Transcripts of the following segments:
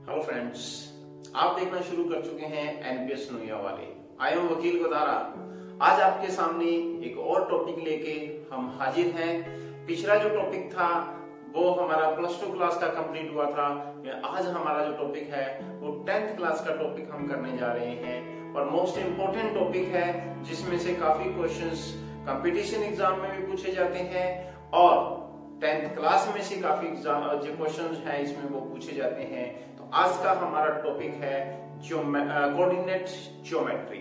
Hello friends, आप देखना शुरू कर चुके हैं एनपीएस नोया वाले। आई एम वकील गोदारा। आज आपके सामने एक और टॉपिक लेके हम हाजिर हैं। पिछला जो टॉपिक था वो हमारा प्लस 2 क्लास का कंप्लीट हुआ था। आज हमारा जो टॉपिक है वो 10th क्लास का टॉपिक हम करने जा रहे हैं और मोस्ट इम्पोर्टेंट टॉपिक है जिसमें से काफी क्वेश्चंस कंपटीशन एग्जाम में भी पूछे जाते हैं और 10th क्लास में से काफी जो क्वेश्चंस हैं इसमें वो पूछे जाते हैं। तो आज का हमारा टॉपिक है कोऑर्डिनेट ज्योमेट्री।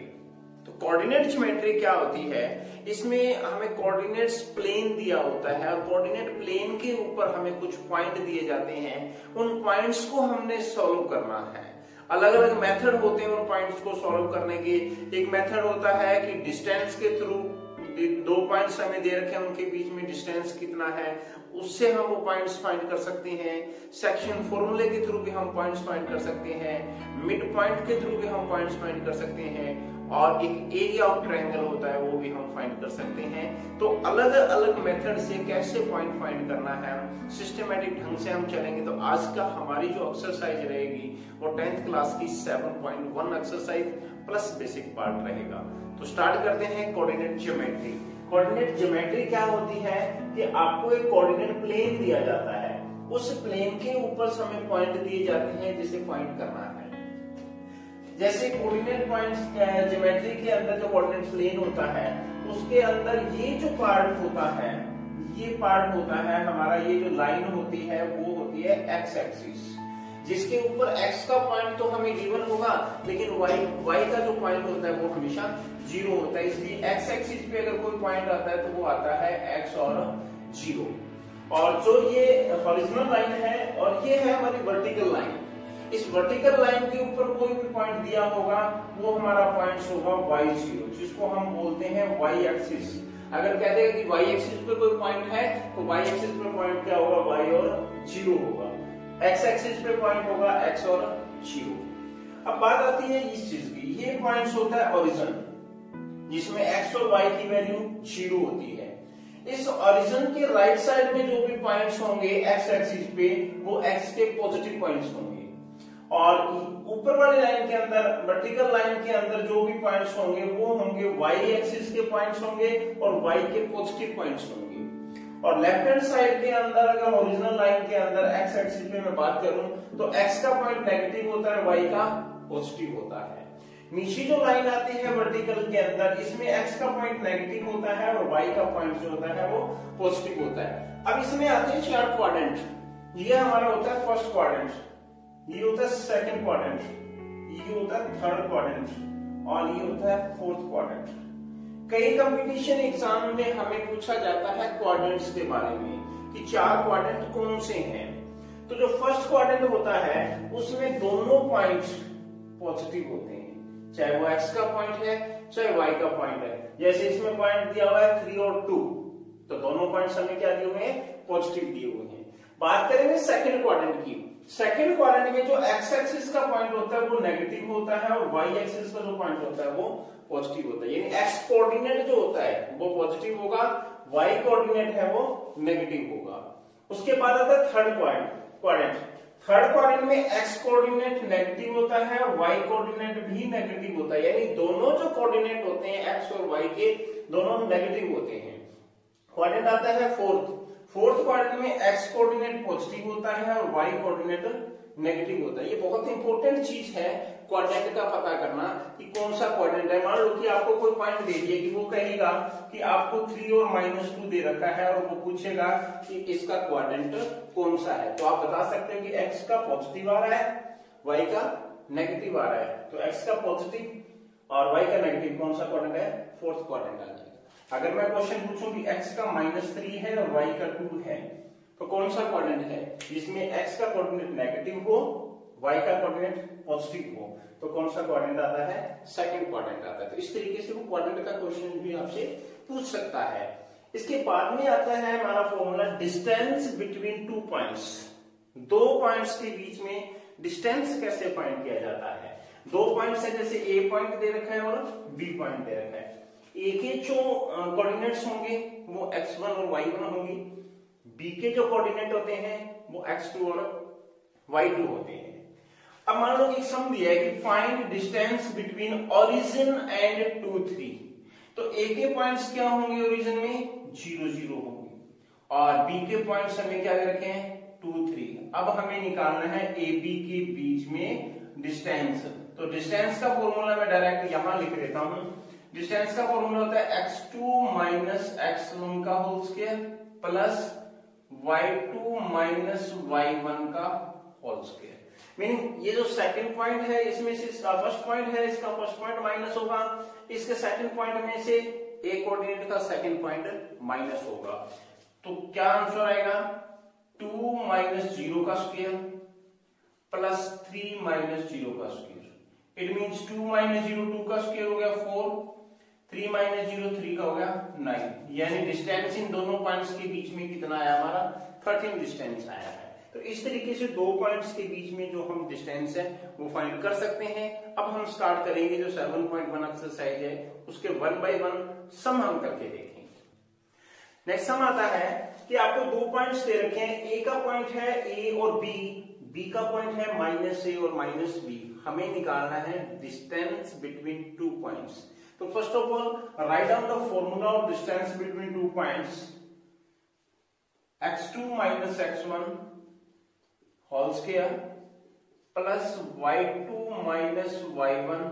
तो कोऑर्डिनेट ज्योमेट्री क्या होती है? इसमें हमें कोऑर्डिनेट्स प्लेन दिया होता है और कोऑर्डिनेट प्लेन के ऊपर हमें कुछ पॉइंट दिए जाते हैं। उन पॉइंट्स को हमने सॉल्व करना है। अलग अलग मेथड होते हैं उन पॉइंट्स को सॉल्व करने के। एक मेथड होता है कि डिस्टेंस के थ्रू, दो पॉइंट्स हमें दे रखे हैं उनके बीच में डिस्टेंस कितना है उससे हम वो पॉइंट्स फाइंड कर सकते हैं। सेक्शन फॉर्मूले के थ्रू भी हम पॉइंट्स फाइंड कर सकते हैं। मिड पॉइंट के थ्रू भी हम पॉइंट्स फाइंड कर सकते हैं और एक एरिया ऑफ ट्रायंगल होता है वो भी हम फाइंड कर सकते हैं। तो अलग अलग मेथड से कैसे पॉइंट फाइंड करना है सिस्टमैटिक ढंग से हम चलेंगे। तो आज का हमारी जो एक्सरसाइज रहेगी वो 10th क्लास की 7.1 एक्सरसाइज प्लस बेसिक पार्ट रहेगा। तो स्टार्ट करते हैं कोऑर्डिनेट ज्योमेट्री। कोऑर्डिनेट ज्योमेट्री क्या होती है कि आपको एक कोऑर्डिनेट प्लेन दिया जाता है, उस प्लेन के ऊपर हमें पॉइंट दिए जाते हैं जिसे फाइंड करना है। जैसे कोऑर्डिनेट पॉइंट्स ज्योमेट्री के अंदर जो कोऑर्डिनेट प्लेन होता है उसके अंदर ये जो पार्ट होता है, ये पार्ट होता है हमारा, ये जो लाइन होती है वो होती है एक्स एक्सिस, जिसके ऊपर x का पॉइंट तो हमें गिवन होगा लेकिन y का जो पॉइंट होता है वो हमेशा 0 होता है। इसलिए x एक्सिस पे अगर कोई पॉइंट आता है तो वो आता है x और 0। और जो ये हॉरिजॉन्टल लाइन है और ये है हमारी वर्टिकल लाइन, इस वर्टिकल लाइन के ऊपर कोई भी पॉइंट दिया होगा वो हमारा पॉइंट होगा y0, जिसको हम बोलते हैं y एक्सिस। अगर कह देगा कि y एक्सिस पे कोई पॉइंट है तो y एक्सिस पे पॉइंट क्या होगा, y और 0 होगा। x एक्सिस पे पॉइंट होगा x और 0। अब बात आती है इस चीज की, ये पॉइंट्स होता है ओरिजिन जिसमें x और y की वैल्यू 0 होती है। इस ओरिजिन के राइट साइड में जो भी पॉइंट्स होंगे x एक्सिस पे वो x के पॉजिटिव पॉइंट्स होंगे और ऊपर वाली लाइन के अंदर, वर्टिकल लाइन के अंदर जो भी पॉइंट्स होंगे वो होंगे y एक्सिस के पॉइंट्स होंगे और y के पॉजिटिव पॉइंट्स होंगे। और लेफ्ट हैंड साइड के अंदर अगर ओरिजिनल लाइन के अंदर x एक्सिस पे मैं बात करूं तो x का पॉइंट नेगेटिव होता है, y का पॉजिटिव होता है। नीचे जो लाइन आती है वर्टिकल के अंदर इसमें x का पॉइंट नेगेटिव होता है और y का पॉइंट जो होता है वो पॉजिटिव होता है। अब इसमें आते हैं 4 क्वाड्रेंट। ये हमारा होता है फर्स्ट क्वाड्रेंट, ये होता है सेकंड क्वाड्रेंट, ये होता है थर्ड क्वाड्रेंट और ये होता है फोर्थ क्वाड्रेंट। कई कंपटीशन एग्जाम में हमें पूछा जाता है क्वाड्रेंट्स के बारे में कि 4 क्वाड्रेंट कौन से हैं। तो जो फर्स्ट क्वाड्रेंट होता है उसमें दोनों पॉइंट पॉजिटिव होते हैं, चाहे वो x का पॉइंट है चाहे y का पॉइंट है। जैसे इसमें पॉइंट दिया हुआ है 3 और 2, तो दोनों पॉइंट्स हमें क्या दिए हुए हैं, पॉजिटिव दिए हुए हैं। बात करेंगे सेकंड क्वाड्रेंट की। सेकंड क्वाड्रेंट में जो x एक्सिस का पॉइंट होता है वो नेगेटिव होता है और y एक्सिस का जो पॉइंट होता है वो पॉजिटिव होता है। यानी x कोऑर्डिनेट जो होता है वो पॉजिटिव होगा, y कोऑर्डिनेट है वो नेगेटिव होगा। उसके बाद आता है थर्ड क्वाड्रेंट। थर्ड क्वाड्रेंट में x कोऑर्डिनेट नेगेटिव होता है और y कोऑर्डिनेट भी नेगेटिव होता है। यानी दोनों जो कोऑर्डिनेट होते हैं x और y के दोनों नेगेटिव होते हैं। क्वाड्रेंट आता है फोर्थ क्वाड्रेंट में x कोऑर्डिनेट पॉजिटिव होता है और y कोऑर्डिनेट नेगेटिव होता है। ये बहुत इंपॉर्टेंट चीज है क्वाड्रेंट का पता करना कि कौन सा क्वाड्रेंट है। मान लो कि आपको कोई पॉइंट दे दिया कि वो कहेगा कि आपको 3 और -2 दे रखा है और वो पूछेगा कि इसका क्वाड्रेंट कौन सा है, तो आप बता सकते हो कि x का पॉजिटिव आ रहा है, y का नेगेटिव आ रहा है। तो x का पॉजिटिव और y का नेगेटिव कौन सा क्वाड्रेंट है, फोर्थ क्वाड्रेंट आ जाएगा। अगर मैं क्वेश्चन पूछूं कि x का -3 है और y का 2 है तो कौन सा क्वाड्रेंट है जिसमें x का कोऑर्डिनेट नेगेटिव हो, y का कोऑर्डिनेट पॉजिटिव हो, तो कौन सा क्वाड्रेंट आता है, सेकंड क्वाड्रेंट आता है। तो इस तरीके से वो क्वाड्रेंट का क्वेश्चन भी आपसे पूछ सकता है। इसके बाद में आता है हमारा formula distance between 2 points. 2 points के बीच में डिस्टेंस कैसे फाइंड किया जाता है। 2 पॉइंट्स है, जैसे a पॉइंट दे रखा है और b पॉइंट दे रखा है। a के जो कोऑर्डिनेट्स होंगे वो x1 और y1 होंगी, b के जो कोऑर्डिनेट होते हैं वो x2 और y2 होते हैं। अब मान लो एक सम दिया है कि find distance between origin and 2 3। तो ए के पॉइंट्स क्या होंगे ओरिजिन में 0 0 होंगे और बी के पॉइंट्स हमें क्या रखे हैं 2 3। अब हमें निकालना है ए बी के बीच में डिस्टेंस। तो डिस्टेंस का फॉर्मूला मैं डायरेक्ट यहां लिख देता हूं। डिस्टेंस का फॉर्मूला होता है x2 माइनस x1 का whole square plus y2 minus y1 का होल स्क्वायर। मीनिंग ये जो सेकंड पॉइंट है इसमें से इसका फर्स्ट पॉइंट है, इसका फर्स्ट पॉइंट माइनस होगा, इसके सेकंड पॉइंट में से ए कोऑर्डिनेट का सेकंड पॉइंट माइनस होगा। तो क्या आंसर आएगा 2 माइनस 0 का स्क्वायर प्लस 3 माइनस 0 का स्क्वायर। इट मींस 2 माइनस 0 2 का स्क्वायर हो गया 4, 3 माइनस 0 3 का हो गया 9। यानी डिस्टेंस इन दोनों पॉइंट्स के बीच में कितना आया हमारा 13 डिस्टेंस आया है। तो इस तरीके से दो पॉइंट्स के बीच में जो हम डिस्टेंस है वो फाइंड कर सकते हैं। अब हम स्टार्ट करेंगे जो 7.1 एक्सरसाइज है उसके 1 बाय 1 सम हम करके देखेंगे। नेक्स्ट सम आता है कि आपको दो पॉइंट्स दे रखे हैं, ए का पॉइंट है ए और बी का पॉइंट है माइनस ए और माइनस बी। हमें निकालना है डिस्टेंस बिटवीन टू पॉइंट्स। तो first of all write down the formula of distance between two points x2 minus x1 whole square plus y2 minus y1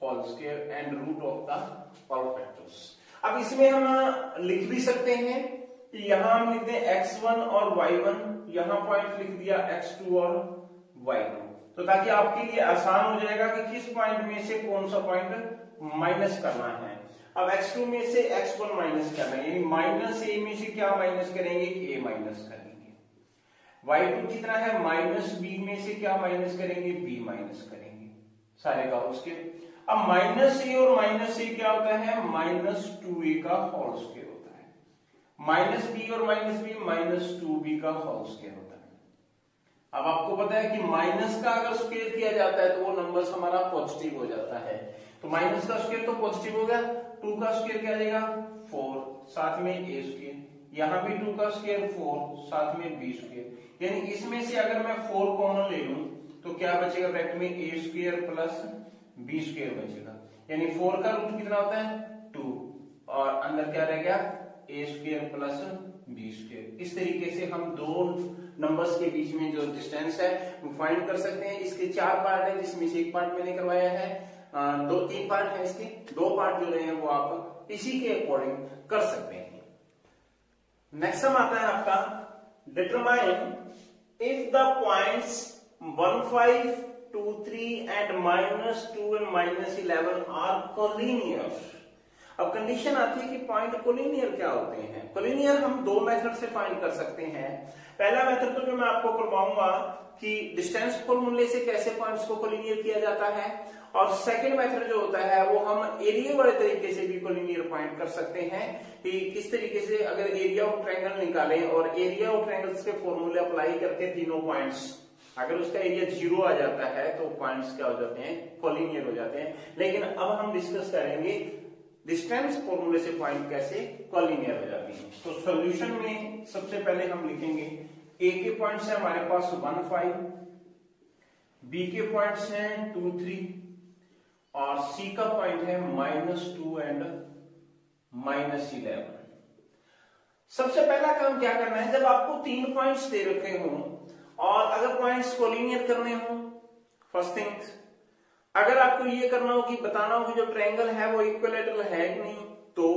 whole square and root of the all factors. अब इसमें हम लिख भी सकते हैं कि यहां हम लिखते हैं x1 और y1, यहां पॉइंट लिख दिया x2 और y2, तो ताकि आपके लिए आसान हो जाएगा कि किस पॉइंट में से कौन सा पॉइंट माइनस करना है। अब x2 में से x1 माइनस करना है, यानी माइनस ए में से क्या माइनस करेंगे a माइनस करेंगे। y2 कितना है माइनस b में से क्या माइनस करेंगे b माइनस करेंगे सारे का उसके। अब माइनस ए और माइनस ए क्या होता है माइनस 2a का होल स्क्वायर होता है। माइनस बी और माइनस बी माइनस 2b का होल स्क्वायर होता है। अब आपको पता है कि माइनस का अगर स्क्वायर किया जाता है तो वो नंबर्स हमारा पॉजिटिव हो जाता है। तो माइनस का स्क्वायर तो पॉजिटिव हो गया, 2 का स्क्वायर क्या आ जाएगा 4, साथ में a स्क्वायर, यहां भी 2 का स्क्वायर 4, साथ में b स्क्वायर। यानी इसमें से अगर मैं 4 कॉमन ले लूं तो क्या बचेगा ब्रैकेट में a square plus b square बचेगा। यानी 4 का रूट कितना होता है 2 और अंदर क्या रह गया a square plus b square. इस तरीके से हम दो नंबर्स के बीच में जो डिस्टेंस है वो फाइंड कर सकते हैं। इसके 4 पार्ट है जिसमें से एक पार्ट मैंने करवाया है, 2-3 पार्ट है इसके, 2 पार्ट जो रहे हैं वो आप इसी के अकॉर्डिंग कर सकते हैं। नेक्स्ट सम आता है आपका determine if the points 1 5 2 3 and -2 and -11 are collinear. अब कंडीशन आती है कि पॉइंट कोलिनियर क्या होते हैं। कोलिनियर हम दो मेथड से फाइंड कर सकते हैं। पहला मेथड तो जो मैं आपको करवाऊंगा कि डिस्टेंस फॉर्मूले से कैसे पॉइंट्स को कोलिनियर किया जाता है, और सेकंड मेथड जो होता है वो हम एरिया वाले तरीके से भी कोलिनियर पॉइंट कर सकते हैं कि किस तरीके से अगर एरिया ऑफ ट्रायंगल निकालें और एरिया ऑफ ट्रायंगल्स के फॉर्मूले अप्लाई करके तीनों पॉइंट्स अगर उसका एरिया 0 आ जाता है तो पॉइंट्स क्या हो जाते हैं कोलिनियर हो जाते हैं। लेकिन अब हम डिस्कस करेंगे डिस्टेंस फॉर्मूले से पॉइंट कैसे कोलिनियर हो जाती है। तो सॉल्यूशन में सबसे पहले हम लिखेंगे ए के पॉइंट्स है हमारे पास 1 5, बी के पॉइंट्स हैं 2 3 और सी का पॉइंट है -2 एंड -11। सबसे पहला काम क्या करना है, जब आपको 3 पॉइंट्स दे रखे हों और अगर पॉइंट्स कोलिनियर करने हो, फर्स्ट थिंग अगर आपको ये करना हो कि बताना हो कि जो ट्रायंगल है वो इक्विलैटरल है कि नहीं, तो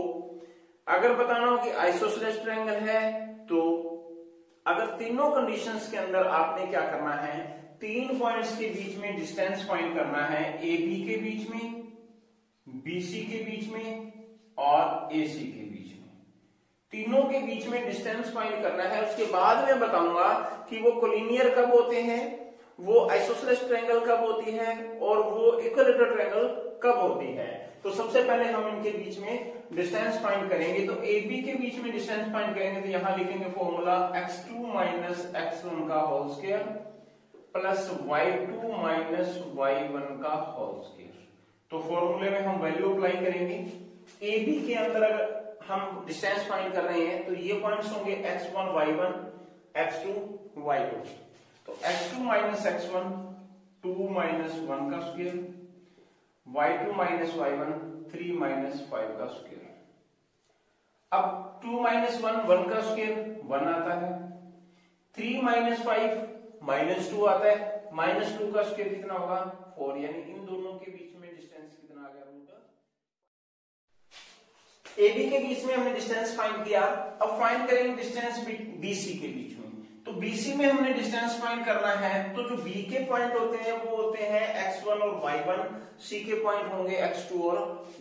अगर बताना हो कि आइसोसेलेस ट्रायंगल है, तो अगर तीनों कंडीशंस के अंदर आपने क्या करना है 3 पॉइंट्स के बीच में डिस्टेंस फाइंड करना है, ए बी के बीच में, बी सी के बीच में और ए सी के बीच में, तीनों के बीच में डिस्टेंस फाइंड करना है। उसके बाद मैं बताऊंगा कि वो कोलिनियर कब होते हैं, वो आइसोसेलेस ट्रायंगल कब होती है और वो इक्विलैटरल ट्रायंगल कब होती है। तो सबसे पहले हम इनके बीच में डिस्टेंस फाइंड करेंगे। तो ए बी के बीच में डिस्टेंस फाइंड करेंगे तो यहां लिखेंगे फॉर्मूला x2 माइनस x1 का whole square plus y2 minus y1 का होल स्क्वायर। तो फॉर्मूले में हम वैल्यू अप्लाई करेंगे। ए बी के अंदर अगर हम डिस्टेंस फाइंड कर रहे हैं तो ये पॉइंट्स होंगे x1 y1 x2 y2। तो x2 माइनस x1 2 माइनस 1 का square, y2 minus y1 3 minus 5 का स्क्वायर। अब 2 माइनस 1 1 का स्क्वायर 1 आता है, 3 माइनस 5 माइनस 2 आता है, माइनस 2 का स्क्वायर कितना होगा 4, यानी इन दोनों के बीच में डिस्टेंस कितना आ गया रूट। AB के बीच में हमने डिस्टेंस फाइंड किया, अब फाइंड करेंगे डिस्टेंस BC के बीच में। तो BC में हमने डिस्टेंस फाइंड करना है, तो जो B के पॉइंट होते हैं वो होते हैं x1 और y1, C के पॉइंट होंगे x2 और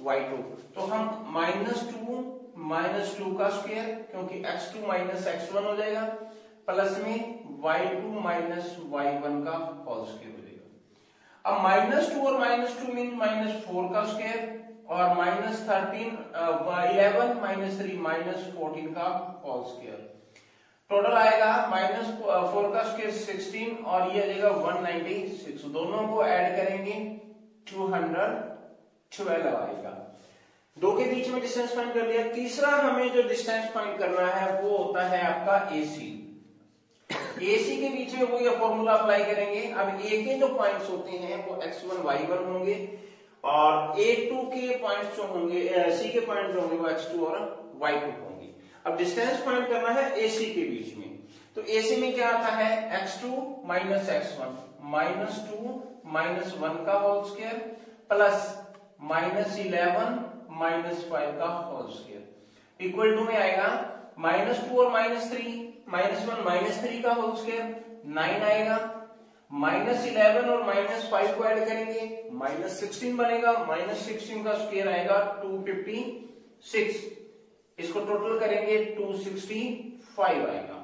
y2। तो हम -2 का स्क्वायर, क्योंकि x2 माइनस x1 हो जाएगा, प्लस में y2 माइनस y1 का होल स्क्वायर हो जाएगा। अब -2 और -2 मीन -4 का स्क्वायर, और -11 माइनस 3 -14 का होल स्क्वायर। टोटल आएगा -4 का स्क्वायर 16 और ये आ जाएगा 196। दोनों को ऐड करेंगे 212 आएगा। दो के बीच में डिस्टेंस फाइंड कर लिया। तीसरा हमें जो डिस्टेंस फाइंड करना है वो होता है आपका AC। AC के बीच में वो ये फॉर्मूला अप्लाई करेंगे। अब A के जो पॉइंट्स होते हैं वो x1 y1 होंगे, और A2 के पॉइंट्स जो होंगे, C के पॉइंट जो होंगे वो x2 और y2 होंगे। अब डिस्टेंस फाइंड करना है AC के बीच में, तो AC में क्या आता है x2 माइनस x1 -2 माइनस 1 का होल स्क्वायर प्लस -11 माइनस 5 का होल स्क्वायर इक्वल टू में आएगा -2 और -3 -1 -3 का होल स्क्वायर 9 आएगा, -11 और -5 को ऐड करेंगे -16 बनेगा, -16 का स्क्वायर आएगा 256। इसको टोटल करेंगे 265 आएगा।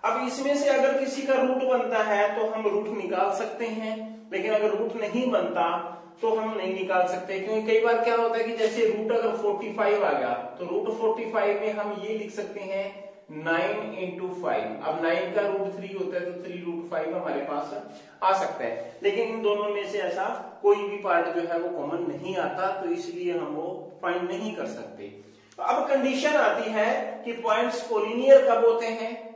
अब इसमें से अगर किसी का रूट बनता है तो हम रूट निकाल सकते हैं, लेकिन अगर रूट नहीं बनता तो हम नहीं निकाल सकते, क्योंकि कई बार क्या होता है कि जैसे रूट अगर 45 आ गया तो रूट 45 में हम ये लिख सकते हैं 9 into 5। अब 9 का रूट 3 होता है तो 3 रूट 5 हमारे पास आ सकता है, लेकिन इन दोनों में से ऐसा कोई भी पार्ट जो है वो कॉमन नहीं आता, तो इसलिए हम वो फाइंड नहीं कर सकते। तो अब कंडीशन आती है कि पॉइंट्स कोलिनियर कब होते हैं,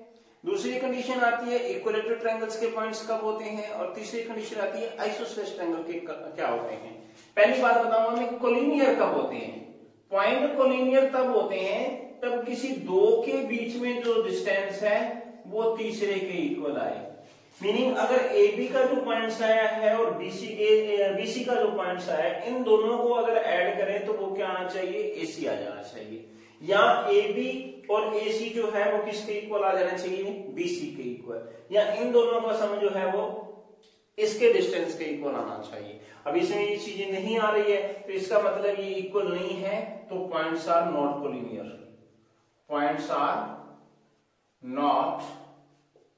दूसरी कंडीशन आती है इक्विलेटरल ट्रायंगल्स के पॉइंट्स कब होते हैं, और तीसरी कंडीशन आती है आइसोसेलेस ट्रायंगल के क्या होते हैं। पहली बात बताऊंगा मैं, कोलिनियर कब होते हैं। पॉइंट कोलिनियर तब होते हैं तब किसी दो के बीच में जो डिस्टेंस है वो तीसरे के इक्वल आए। मीनिंग अगर AB का जो पॉइंट्स आया है और BC का जो पॉइंट्स आया है, इन दोनों को अगर ऐड करें तो वो क्या आना चाहिए AC आ जाना चाहिए, या AB और AC जो है वो किसके इक्वल आ जाना चाहिए BC के इक्वल, या इन दोनों का सम जो है वो इसके डिस्टेंस के इक्वल आना चाहिए। अब इसमें ये चीजें नहीं आ रही है तो इसका मतलब ये इक्वल नहीं है, तो points are not collinear, points are not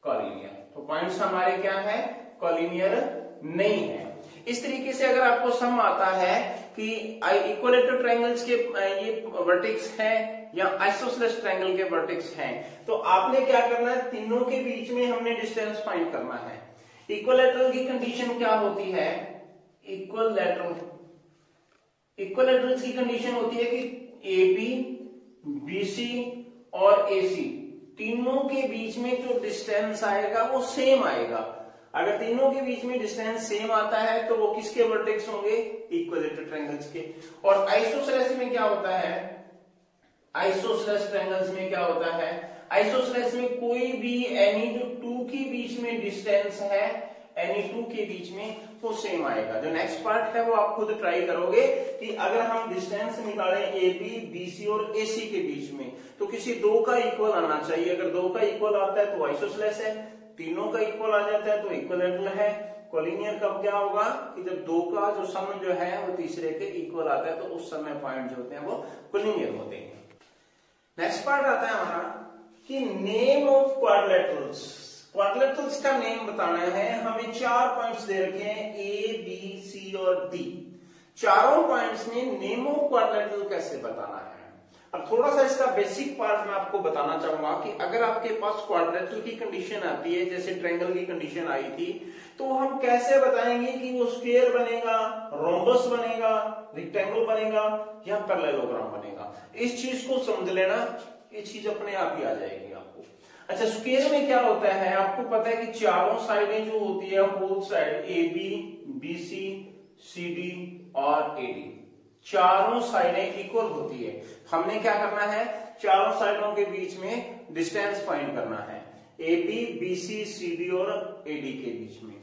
collinear. तो पॉइंट्स हमारे क्या है कोलिनियर नहीं है। इस तरीके से अगर आपको सम आता है कि इक्विलेटरल ट्रायंगल्स के ये वर्टेक्स है या आइसोसेलेस ट्रायंगल के वर्टेक्स हैं, तो आपने क्या करना है, तीनों के बीच में हमने डिस्टेंस फाइंड करना है। इक्विलेटरल की कंडीशन क्या होती है, इक्विलेटरल की कंडीशन होती है कि AB, BC और AC तीनों के बीच में जो डिस्टेंस आएगा वो सेम आएगा। अगर तीनों के बीच में डिस्टेंस सेम आता है तो वो किसके वर्टेक्स होंगे, इक्विलेटरल ट्रायंगल्स के। और आइसोसेलेस में क्या होता है, आइसोसेलेस ट्रायंगल्स में क्या होता है, आइसोसेलेस में कोई भी एनी जो टू के बीच में डिस्टेंस है, एनी टू के बीच में वो सेम आएगा। जो नेक्स्ट पार्ट है वो आप खुद ट्राई करोगे कि अगर हम डिस्टेंस निकालें AB, BC और AC के बीच में तो किसी दो का इक्वल आना चाहिए। अगर दो का इक्वल आता है तो आइसोसेलेस है, तीनों का इक्वल आ जाता है तो इक्विलेटरल है। कोलिनियर कब क्या होगा कि जब दो का जो सम जो है वो तीसरे के इक्वल आता है, तो उस समय पॉइंट जो होते हैं वो कोलिनियर होते हैं। नेक्स्ट पार्ट आता है हमारा कि नेम ऑफ क्वाड्रिलेटरल्स। क्वाड्रिलेटरल्स का नेम बताना है। हमें 4 पॉइंट्स दे रखे हैं A, B, C और D। चारों पॉइंट्स में नेम ऑफ क्वाड्रिलेटरल कैसे बताना है। अब थोड़ा सा इसका बेसिक पार्ट मैं आपको बताना चाहूंगा कि अगर आपके पास क्वाड्रिलेटरल की कंडीशन आती है, जैसे ट्रायंगल की कंडीशन आई थी, तो हम कैसे बताएंगे कि वो स्क्वायर बनेगा, रोम्बस बनेगा, रेक्टेंगल बनेगा या पैरेललोग्राम बनेगा। इस चीज को समझ लेना, ये चीज अपने आप ही आ जाएगी आपको। अच्छा, स्क्वायर में क्या होता है, आपको पता है कि चारों साइडें जो होती है, both side A B, B C, C D और ए डी, चारों साइडें इक्वल होती है। हमने क्या करना है, चारों साइडों के बीच में डिस्टेंस फाइंड करना है, A B, B C, C D और ए डी के बीच में।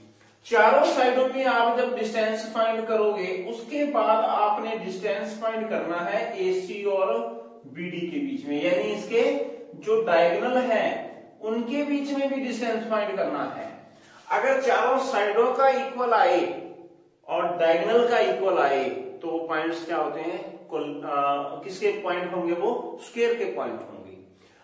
चारों साइडों में आप जब डिस्टेंस फाइंड करोगे, उसके बाद आपने डिस्टेंस फाइंड करना है ए सी और बी डी के बीच में, यानी इसके जो डायगोनल है उनके बीच में भी डिस्टेंस फाइंड करना है। अगर चारों साइडों का इक्वल आए और डायगोनल का इक्वल आए तो पॉइंट्स क्या होते हैं, किसके पॉइंट होंगे, वो स्क्वायर के पॉइंट होंगे।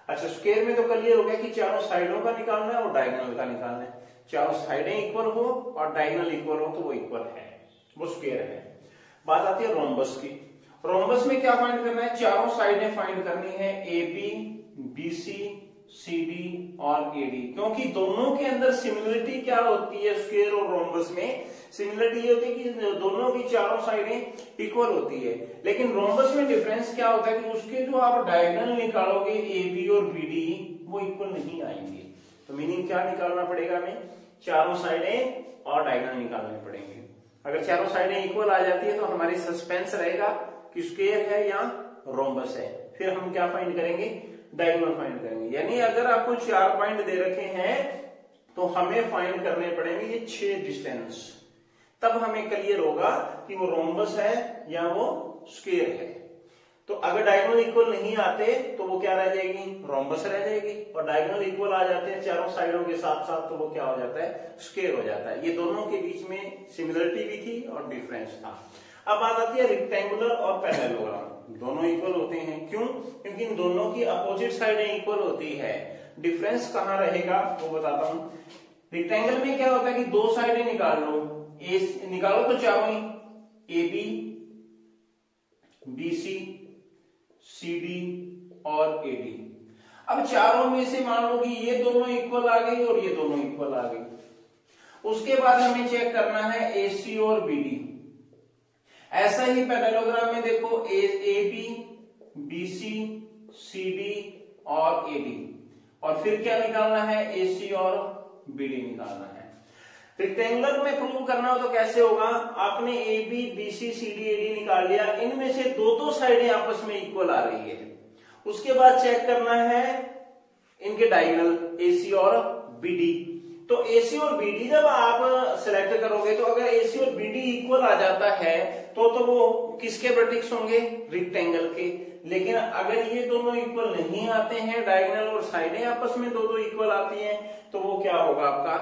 अच्छा, स्क्वायर में तो क्लियर हो गया कि चारों साइडों का निकालना है और डायगोनल का निकालना है। चारों साइडें इक्वल हो और डायगोनल इक्वल हो तो वो इक्वल है, वो स्क्वायर है। बात आती है रोम्बस की। रोम्बस में क्या फाइंड करना है, चारों साइडें फाइंड करनी है, A B, B C, C D और ए डी, क्योंकि दोनों के अंदर सिमिलरिटी क्या होती है, स्क्वायर और रोम्बस में सिमिलरिटी ये होती है कि दोनों की चारों साइडें इक्वल होती है। लेकिन रोम्बस में डिफरेंस क्या होता है कि उसके जो आप डायगोनल निकालोगे ए बी और बी डी, वो इक्वल नहीं आएंगे। तो मीनिंग क्या निकालना पड़ेगा, हमें चारों साइडें और डायगोनल निकालने पड़ेंगे। अगर चारों साइडें इक्वल आ जाती है तो हमारी सस्पेंस रहेगा कि स्क्वायर है या रोम्बस है। फिर हम क्या फाइंड करेंगे, डायगोनल फाइंड करेंगे। यानी अगर आपको 4 पॉइंट दे रखे हैं तो हमें फाइंड करने पड़ेंगे ये 6 डिस्टेंस, तब हमें क्लियर होगा कि वो रोम्बस है या वो स्क्वायर है। तो अगर डायगोनल इक्वल नहीं आते तो वो क्या रह जाएगी, रोम्बस रह जाएगी, और डायगोनल इक्वल आ जाते हैं चारों साइडों के साथ साथ तो वो क्या हो जाता है, स्क्वायर हो जाता है। ये दोनों के बीच में सिमिलरिटी भी थी और डिफरेंस था। अब बात आती है रेक्टेंगुलर और पैरेललोग्राम, दोनों इक्वल होते हैं। क्यों, क्योंकि इन दोनों की अपोजिट साइडें इक्वल होती है। डिफरेंस कहां रहेगा वो बताता हूं। रेक्टेंगल में क्या होता है कि दो साइडें निकाल लो, निकालो तो चारों ही, A B, B C, C D और ए डी। अब चारों में से मान लो कि ये दोनों इक्वल आ गई और ये दोनों इक्वल आ गई। उसके बाद हमें चेक करना है ए सी और बी डी। ऐसा ही पैरेललोग्राम में देखो, A B, B C, C D और ए डी, और फिर क्या निकालना है, ए सी और बी डी निकालना है। रेक्टेंगुलर में प्रूव करना हो तो कैसे होगा, आपने A B, B C, C D, A D निकाल लिया, इनमें से दो साइडें आपस में इक्वल आ रही है। उसके बाद चेक करना है इनके डायगोनल ए सी और बी डी। तो ए सी और बी डी जब आप सिलेक्ट करोगे तो अगर ए सी और बी डी इक्वल आ जाता है तो वो किसके वर्टेक्स होंगे, रेक्टेंगल के। लेकिन अगर ये दोनों इक्वल नहीं आते हैं, डायगोनल और साइडें आपस में दो इक्वल आती हैं, तो वो क्या होगा, आपका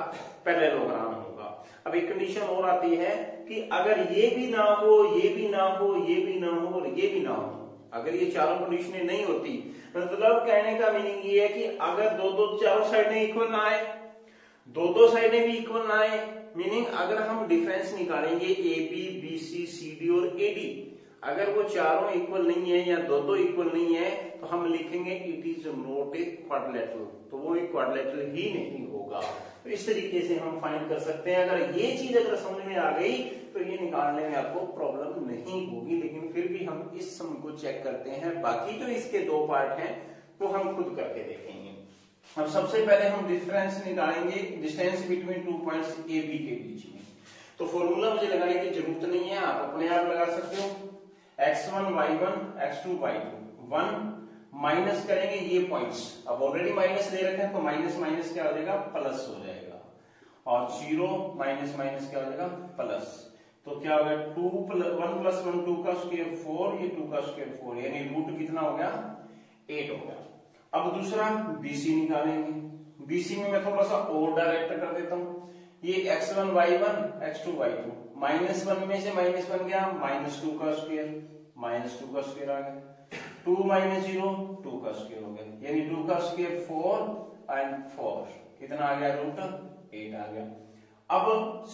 पैरेललोग्राम होगा। अब एक कंडीशन और आती है कि अगर ये भी ना हो, ये भी ना हो, ये भी ना हो और ये भी ना हो, अगर ये चारों कंडीशनें नहीं होती, मतलब कहने का मीनिंग ये है कि अगर चारों साइडें इक्वल ना आए, दो साइडें भी इक्वल ना आए, मीनिंग अगर हम डिफरेंस निकालेंगे A B, B C, C D और ए डी, अगर वो चारों इक्वल नहीं है या दो इक्वल नहीं है तो हम लिखेंगे it is not a quadrilateral, तो वो एक क्वाड्रिलेटरल ही नहीं होगा। तो इस तरीके से हम फाइंड कर सकते हैं। अगर ये चीज अगर समझ में आ गई तो ये निकालने में आपको प्रॉब्लम नहीं होगी। लेकिन फिर भी हम इस सम को चेक करते हैं, बाकी जो इसके 2 पार्ट हैं वो हम खुद करके देखेंगे। अब सबसे पहले हम डिफरेंस निकालेंगे distance between 2 points A B के बीच में। तो फॉर्मूला मुझे लगाने की जरूरत नहीं है, आप अपने आप लगा सकते हो। x1 y1 x2 y2 1 minus करेंगे ये पॉइंट्स, अब ऑलरेडी माइनस दे रखे हैं तो माइनस माइनस क्या हो जाएगा, प्लस हो जाएगा, और 0 माइनस माइनस क्या हो जाएगा, प्लस। तो क्या हो गया 1 + 1 2 का स्क्वायर 4, ये 2 का स्क्वायर 4, यानी रूट कितना हो गया 8 हो गया। अब दूसरा BC निकालेंगे। BC में मैं थोड़ा सा और डायरेक्ट कर देता हूं, ये x1 y1 x2 y2, -1 में से -1 गया, -2 का स्क्वायर, -2 का स्क्वायर आ गया, 2 - 0 2 का स्क्वायर हो गया, यानी 2 का स्क्वायर 4 और 4 कितना आ गया, √8 आ गया। अब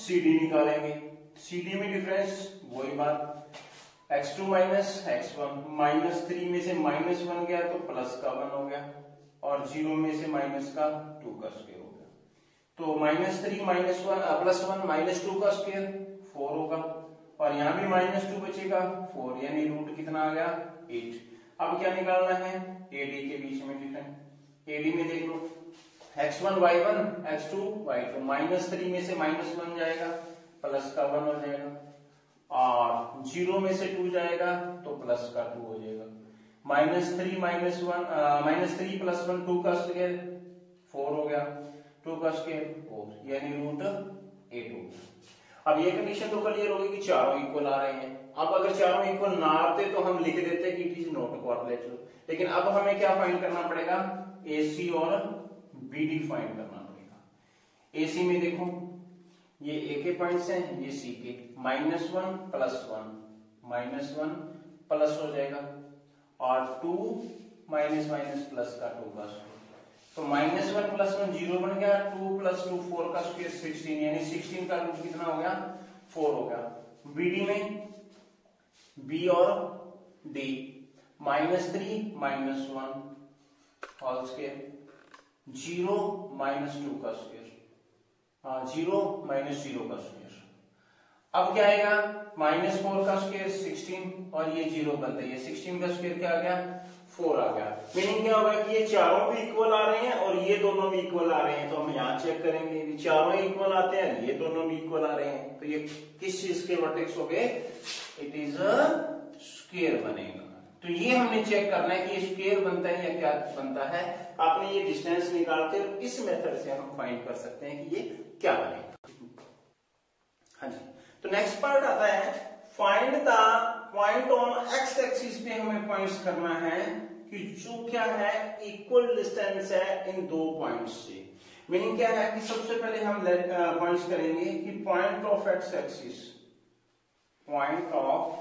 CD निकालेंगे। CD में डिफरेंस वही बात, x2 - x1, -3 में से -1 गया तो प्लस का 1 हो गया, और 0 में से माइनस का 2 का स्क्वायर हो गया। तो -3 - 1 +1 -2 का स्क्वायर 4 होगा, और यहाँ भी -2 बचेगा 4, यानी रूट कितना आ गया 8। अब क्या निकालना है, AD के बीच में डिफरेंस। AD में देख लो x1 y1 x2 y2, -3 में से -1 जाएगा प्लस का 1 हो जाएगा, और 0 में से 2 जाएगा तो प्लस का 2 हो जाएगा। -3 -3 प्लस 1 2 का स्क्वायर 4 हो गया, 2 का स्क्वायर 4 यानी √8 हो गया। अब ये कंडीशन तो क्लियर होगी कि चारों इक्वल आ रहे हैं। अब अगर चारों इक्वल ना आते तो हम लिख देते कि इट इज नॉट क्वाड्रिलेटरल, लेकिन अब हमें क्या फाइंड करना पड़ेगा, AC और BD फाइंड करना पड़ेगा। AC में देखो ये A के पॉइंट्स हैं, ये C के, -1 + 1 प्लस हो जाएगा, और 2 माइनस प्लस का 2 का स्क्वायर, तो -1 + 1 0 बन गया, 2 + 2 4 का स्क्वायर 16, यानी 16 का रूट कितना हो गया, 4 हो गया। BD में B और D -3 - 1 होल स्क्वायर, 0 - 2 का स्क्वायर, 0 - 0 का स्क्वायर। अब क्या आएगा, -4 का स्क्वायर 16, और ये 0 बनता है, ये 16 का स्क्वायर क्या आ गया, 4 आ गया। मीनिंग क्या होगा कि ये चारों भी इक्वल आ रहे हैं और ये दोनों भी इक्वल आ रहे हैं, तो हम यहाँ चेक करेंगे, ये चारों इक्वल आते हैं, ये दोनों भी इक्वल आ रहे हैं, तो ये किस चीज के वर्टेक्स हो गए, इट इज अ स्क्वायर बनेगा। तो ये हमने चेक करना है कि ये स्क्वायर बनता है या क्या बनता है। आपने ये डिस्टेंस निकालते हो, इस मेथड से हम फाइंड कर सकते हैं कि ये क्या बनेगा। हाँ जी, तो नेक्स्ट पार्ट आता है find the point on x axis पे हमें पॉइंट्स करना है कि जो क्या है इक्वल डिस्टेंस है इन दो पॉइंट्स से। मीनिंग क्या है कि सबसे पहले हम पॉइंट्स करेंगे कि point of x axis, point of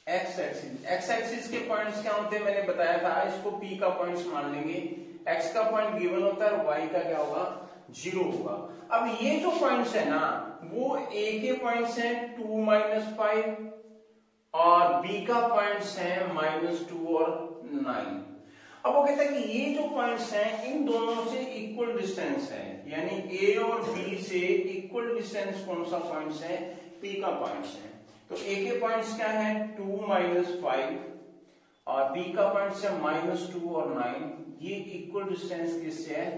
x axis, x axis के पॉइंट्स क्या होते हैं मैंने बताया था, इसको पी का पॉइंट्स मान लेंगे, एक्स का पॉइंट गिवन होता है और वाई का क्या होगा, 0 होगा। अब ये जो पॉइंट्स है ना वो ए के पॉइंट्स हैं 2 - 5 और बी का पॉइंट्स हैं -2 और 9। अब वो कहता है कि ये जो पॉइंट्स हैं इन दोनों से इक्वल डिस्टेंस है, यानी ए और बी से इक्वल डिस्टेंस कौन सा पॉइंट्स है, पी का पॉइंट्स है। तो ए के पॉइंट्स क्या है 2 - 5 और बी का पॉइंट्स है -2 और 9। ये इक्वल डिस्टेंस किससे है,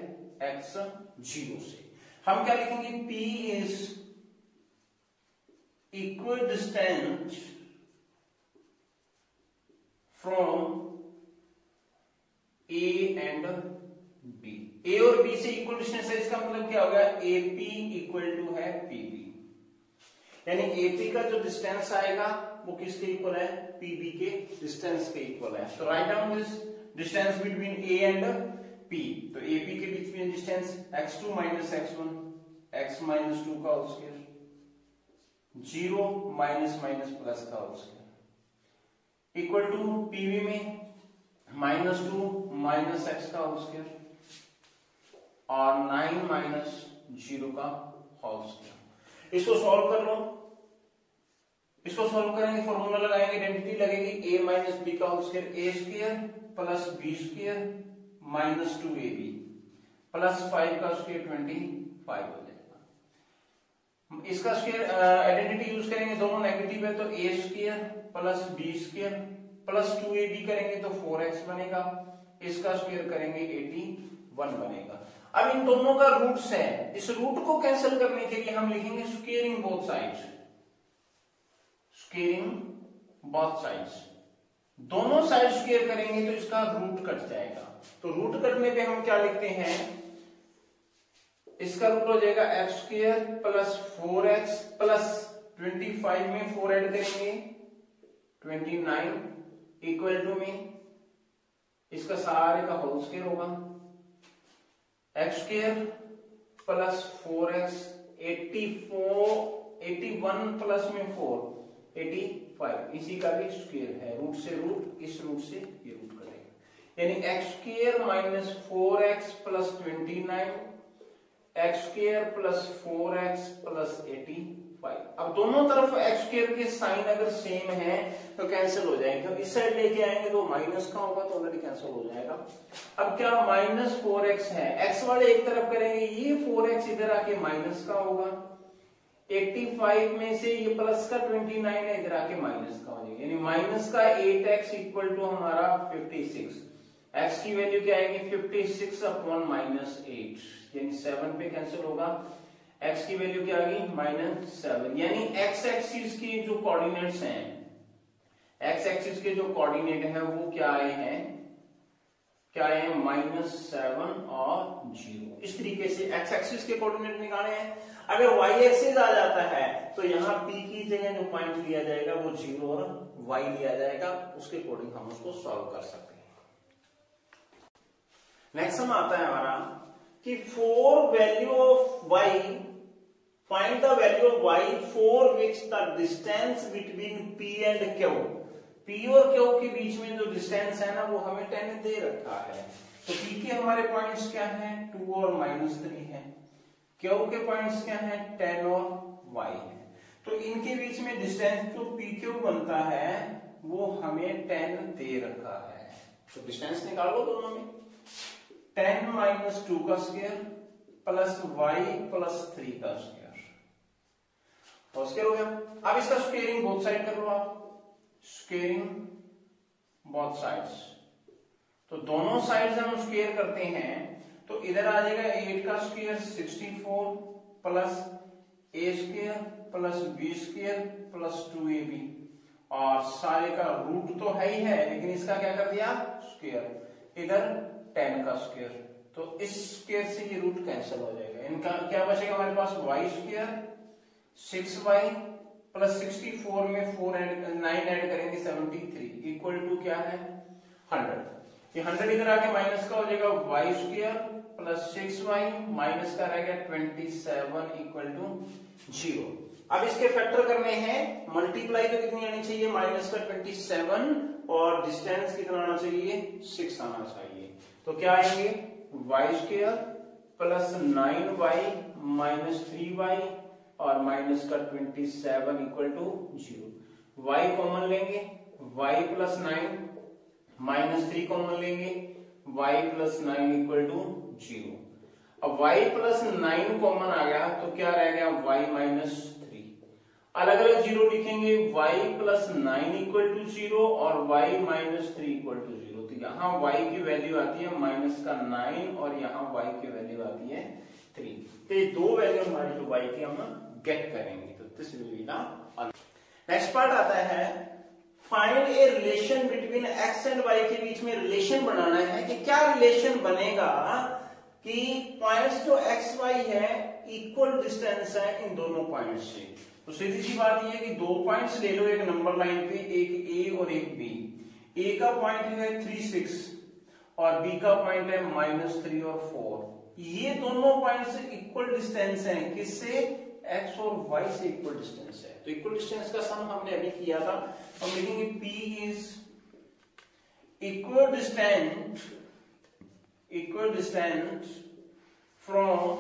x 0 से। हम क्या लिखेंगे, P is equal distance from A and B। A और B से इक्वल डिस्टेंस है, इसका मतलब क्या होगा, AP इक्वल टू है PB, यानी AP का जो डिस्टेंस आएगा वो किसके इक्वल है, PB के डिस्टेंस के इक्वल है। तो write down this distance between A and P। तो AP के बीच में डिस्टेंस x2 - x1 x -2 का होल स्क्वायर, 0 - प्लस का whole square equal to PB में -2 - x का होल स्क्वायर और 9 - 0 का होल स्क्वायर। इसको सॉल्व कर लो, इसको सॉल्व करेंगे, फॉर्मूला लगाएंगे, आइडेंटिटी लगेगी a - b का whole square, a² plus b² -2ab plus 5 का स्क्वायर 25 हो जाएगा। इसका स्क्वायर आइडेंटिटी यूज करेंगे, दोनों नेगेटिव है, तो a² plus b² plus 2ab करेंगे तो 4x बनेगा, इसका स्क्वायर करेंगे 81 बनेगा। अब इन दोनों का रूट्स है, इस रूट को कैंसिल करने के लिए हम लिखेंगे squaring both sides, squaring both sides, दोनों साइड स्क्वेयर करेंगे तो इसका रूट कट जाएगा। तो रूट कटने पे हम क्या लिखते हैं, इसका रूट हो जाएगा x² प्लस 4x प्लस 25 में 4 ऐड करेंगे 29 इक्वल टू में इसका सारे का होल स्क्वायर होगा, x² प्लस 4x 81 प्लस में 4 85, इसी का भी स्क्वायर है, रूट से रूट, इस रूट से ये रूट करेगा, यानी x² minus 4x plus 29 x² plus 4x plus 85। अब दोनों तरफ x² के साइन अगर सेम है तो कैंसिल हो जाएंगे, तो इस साइड लेके आएंगे तो माइनस का होगा तो ऑलरेडी कैंसिल हो जाएगा। अब क्या -4x है, x वाले एक तरफ करेंगे, ये 4x इधर आके माइनस का होगा, 85 में से ये प्लस का 29 है, इधर आके माइनस का हो जाएगा, यानी माइनस का 8x इक्वल टू हमारा 56, x की वैल्यू क्या आएगी 56 अपॉन -8, यानी 7 पे कैंसिल होगा। x की वैल्यू क्या आ गई -7, यानी x एक्सिस की जो कोऑर्डिनेट्स हैं, x एक्सिस के जो कोऑर्डिनेट हैं वो क्या आए हैं -7 और 0। इस तरीके से x एक्सिस के कोऑर्डिनेट निकाले हैं। अगर y एक्सिस आ जाता है तो यहाँ p की जगह जो पॉइंट लिया जाएगा वो 0 और y लिया जाएगा, उसके अकॉर्डिंग हम उसको सॉल्व कर सकते हैं। नेक्स्ट सम आता है हमारा कि for value of y, find the value of y for which the distance between p and q। p और q के बीच में जो डिस्टेंस है ना वो हमें 10 दे रखा है। तो p के हमारे पॉइंट्स क्या हैं 2 और -3 है, q के पॉइंट्स क्या हैं 10 और y है। तो इनके बीच में डिस्टेंस जो pq बनता है वो हमें 10 दे रखा है। तो डिस्टेंस निकालो दोनों में, 10 - 2 का स्क्वायर प्लस y प्लस 3 का स्क्वायर और स्क्वायर हो गया। अब इसका स्क्वायरिंग बोथ साइड कर लो आप, स्क्वायरिंग बोथ साइड्स। तो दोनों साइड्स हम स्क्वायर करते हैं तो इधर आ जाएगा 8 का square 64 plus a square plus b square plus 2ab, और सारे का रूट तो है ही है लेकिन इसका क्या कर दिया स्क्वायर, इधर 10 का स्क्वायर। तो इस स्क्वायर से ये रूट कैंसिल हो जाएगा, इनका क्या बचेगा हमारे पास y स्क्वायर 6y प्लस 64 में 9 ऐड करेंगे 73 इक्वल टू क्या है 100। ये 100 इधर आके माइनस का हो जाएगा y square plus 6y minus का रहेगा 27 इक्वल टू 0। अब इसके फैक्टर करने हैं, मल्टीप्लाई तो कितनी आनी चाहिए माइनस का 27 और डिस्टेंस कितना आना चाहिए 6 आना चाहिए। तो क्या आएंगे y square plus 9y minus 3y और माइनस का 27 इक्वल टू 0। y कॉमन लेंगे, y प्लस 9 माइनस 3 कॉमन लेंगे, y प्लस 9 इक्वल टू 0। अब y प्लस 9 कॉमन आ गया तो क्या रह गया y माइनस 3। अलग अलग जीरो लिखेंगे, y प्लस 9 इक्वल टू 0 और y माइनस 3 इक्वल टू 0। तो यहाँ y की वैल्यू आती है माइनस का 9 और यहाँ y की वैल्यू आती है 3। तो ये दो वैल्यू हमारी जो y की हम गेट करेंगे। तो this will be the answer. Next part आता है find a relation between x and y के बीच में रिलेशन बनाना है कि क्या रिलेशन बनेगा कि पॉइंट्स जो x y है इक्वल डिस्टेंस है इन दोनों पॉइंट्स से। तो सीधी सी बात यह है कि दो पॉइंट्स ले लो एक नंबर लाइन पे, एक a और एक b। a का पॉइंट है 3 6 और b का पॉइंट है -3 और 4। ये दोनों पॉइंट्स इक्वल डिस्टेंस हैं किससे x और y से इक्वल डिस्टेंस है। तो इक्वल डिस्टेंस का सम हमने अभी किया था, हम लिखेंगे p is equal distance from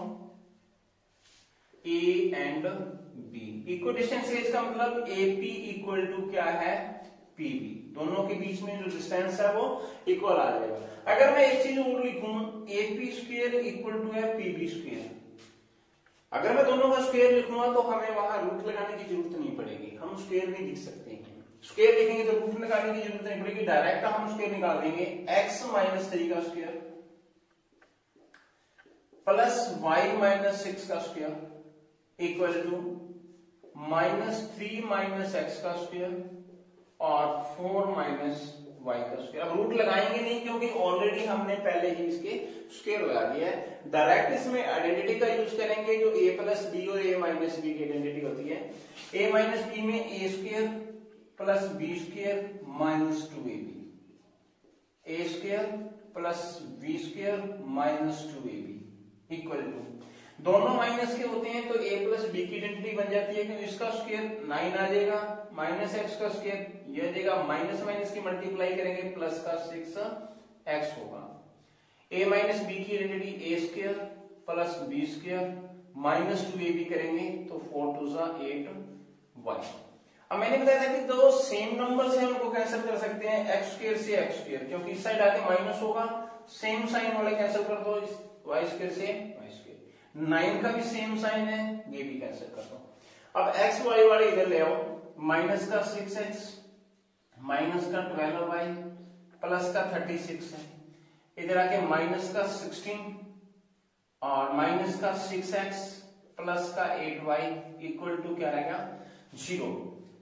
a and b। Equal distance है इसका मतलब AP इक्वल टू क्या है PB। दोनों के बीच में जो डिस्टेंस है वो इक्वल आ जाएगा। अगर मैं एक चीज और लिखूं AP स्क्वायर इक्वल टू है PB स्क्वायर, अगर मैं दोनों का स्क्वायर लिखूंगा तो हमें वहां रूट लगाने की जरूरत नहीं पड़ेगी, हम स्क्वायर भी लिख सकते हैं। स्क्वायर लिखेंगे तो रूट निकालने की जरूरत नहीं पड़ेगी, डायरेक्ट हम स्क्वायर निकाल देंगे। x माइनस 3 का स्क्वायर प्लस y माइनस 6 का square equal to -3 minus x का स्क्वायर और 4 माइनस y का स्क्वायर। अब रूट लगाएंगे नहीं क्योंकि ऑलरेडी हमने पहले ही इसके स्क्वायर लगा दिया है। डायरेक्ट इसमें आइडेंटिटी का यूज करेंगे जो a प्लस b और a माइनस b की आइडेंटिटी होती है। a माइनस b में a square plus b square minus 2ab, a square plus b square minus 2ab equal to, दोनों माइनस के होते हैं तो a प्लस b की आइडेंटिटी बन जाती है क्योंकि इसका स्क्वायर 9 आ जाएगा, माइनस x का स्क्वायर ये आ जाएगा, माइनस माइनस की मल्टीप्लाई करेंगे प्लस का 6x होगा। a माइनस b की identity a square plus b square minus 2ab करेंगे तो 4 2 8y। अब मैंने बताया था कि दो सेम नंबर्स हैं उनको कैंसिल कर सकते हैं x स्क्वायर से x स्क्वायर, क्योंकि इस साइड आके माइनस होगा, सेम साइन वाले कैंसिल कर दो, y स्क्वायर से y स्क्वायर। 9 का भी सेम साइन है, ये भी कैंसिल कर दो। अब x y वाले इधर ले आओ, माइनस का 6x माइनस का 12y प्लस का 36 है, इधर आके माइनस का 16 और माइनस का 6x प्लस का 8y इक्वल टू क्या रहेगा 0।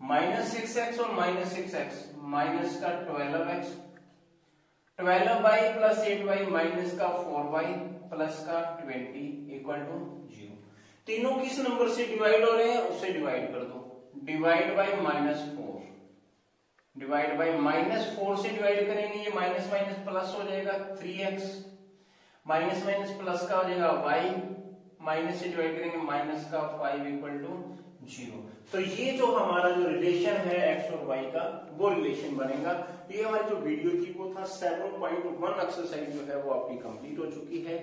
माइनस 6x और माइनस 6x माइनस का 12x 12y plus 8y minus का 4y प्लस का 20 इक्वल टू 0। तीनों किस नंबर से डिवाइड हो रहे हैं उससे डिवाइड कर दो। डिवाइड बाय -4, डिवाइड बाय -4 से डिवाइड करेंगे, ये माइनस माइनस प्लस हो जाएगा 3x, माइनस माइनस प्लस का हो जाएगा y, माइनस से डिवाइड करेंगे माइनस का 5 इक्वल टू 0। तो ये जो हमारा जो रिलेशन है x और y का वो रिलेशन बनेगा। ये हमारी जो वीडियो थी वो था 7.1 एक्सरसाइज जो है वो आपकी कंप्लीट हो चुकी है।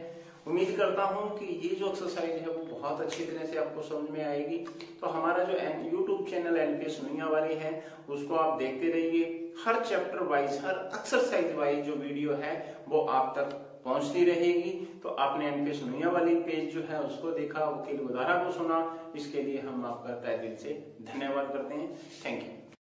उम्मीद करता हूं कि ये जो एक्सरसाइज है वो बहुत अच्छी तरह से आपको समझ में आएगी। तो हमारा जो यूट्यूब चैनल एनपीएस नोइया वाले है उसको आप देखते रहिए। हर चैप्टर वाइज हर एक्सरसाइज वाइज जो वीडियो है वो आप तक पहुंचती रहेगी। तो आपने एनपीएस नोइया वाली पेज जो है उसको देखा, वकील गोदारा को सुना, इसके लिए हम आपका तहे दिल से धन्यवाद करते हैं। Thank you.